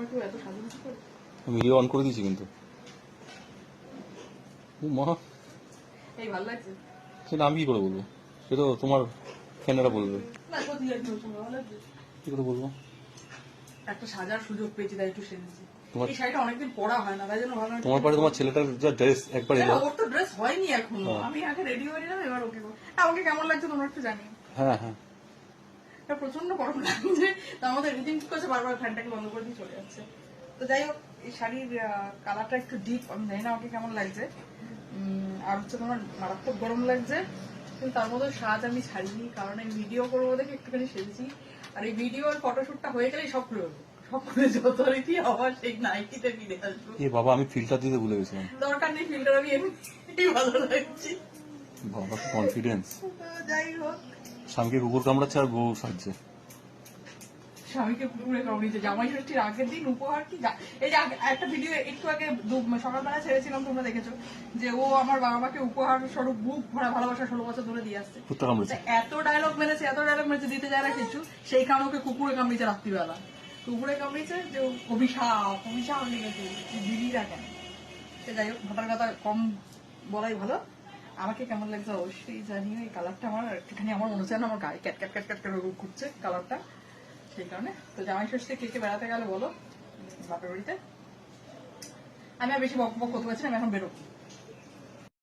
কেউ এত সাজুগুজু করে? ভিডিও অন করে দিয়েছি কিন্তু। ও মা, এই ভালো লাগছে সেটা আমি কি করে বলবো? সেটা তোমার ফ্যানেরা বলবে। না, কোথায় লাগছে ওর সঙ্গে ভালো লাগছে? কি করে বলবো? একটা সাজার সুযোগ পেয়েছি, তাই একটু সেজেছি। তোমার এই শাড়িটা অনেকদিন পরা হয় না, তাই জন্য ভাবলাম তোমার পারে তোমার ছেলেটার যা ড্রেস একবার এলো। ওর তো ড্রেস হয়নি এখনো, হ্যাঁ। আমি আগে রেডি হয়ে নিলাম, এবার ওকে আমাকে কেমন লাগছে তোমরা একটু জানিও। হ্যাঁ হ্যাঁ, প্রচন্ড গরম লাগছে, তার মধ্যে এডিটিং করছে, বারবার ফ্যানটাকে বন্ধ করে দিয়ে চলে যাচ্ছে। তো যাই হোক, এই শাড়ির কালারটা একটু ডিপ, আমি জানি না আমাকে কেমন লাগছে। আর হচ্ছে তোমার মারাত্মক গরম লাগছে, কিন্তু তার মধ্যে সাজ আমি ছাড়িনি, কারণ এই ভিডিও করবো দেখে একটুখানি সেজেছি। আর এই ভিডিও আর ফটোশুটটা হয়ে গেলেই সব খুলে দেবো, সব খুলে যথারীতি আবার সেই নাইটিতে ফিরে আসবো। এ বাবা, আমি ফিল্টার দিতে ভুলে গেছিলাম। দরকার নেই ফিল্টার, আমি এমনি ভালো লাগছি। বাবা কনফিডেন্স। যাই হোক, স্বামীকে কুকুর কামড়াচ্ছে আর বউ সাজছে। স্বামীকে কুকুরে কামড়িয়েছে, জামাই ষষ্ঠীর আগের দিন উপহার কি এই যে একটা ভিডিও একটু আগে সকালবেলা ছেড়েছিলাম, তোমরা দেখেছো, যে ও আমার বাবা মাকে উপহার স্বরূপ বুক ভরা ভালোবাসা 16 বছর ধরে দিয়ে আসছে। কুত্তা কামড়েছে। এত ডায়লগ মেরেছে, দিতে যায় না কিছু, সেই কারণে ওকে কুকুরে কামড়িয়েছে রাত্রিবেলা। কুকুরে কামড়িয়েছে যে অভিশাপ লেগেছে, দিদিরা কেন। সে যাই হোক, ঘটার কথা কম বলাই ভালো। আমাকে কেমন লাগছে অবশ্যই জানিও। এই কালারটা আমার একটুখানি আমার মনে হচ্ছে না আমার গায়ে ক্যাট ক্যাট ক্যাট ক্যাট করে ঘুরছে কালারটা, সেই কারণে। তো জামাই ষষ্ঠী কে কে বেড়াতে গেলে বলো বাপের বাড়িতে। আমি আর বেশি বক বক করতে পারছি না, আমি এখন বেরোবো।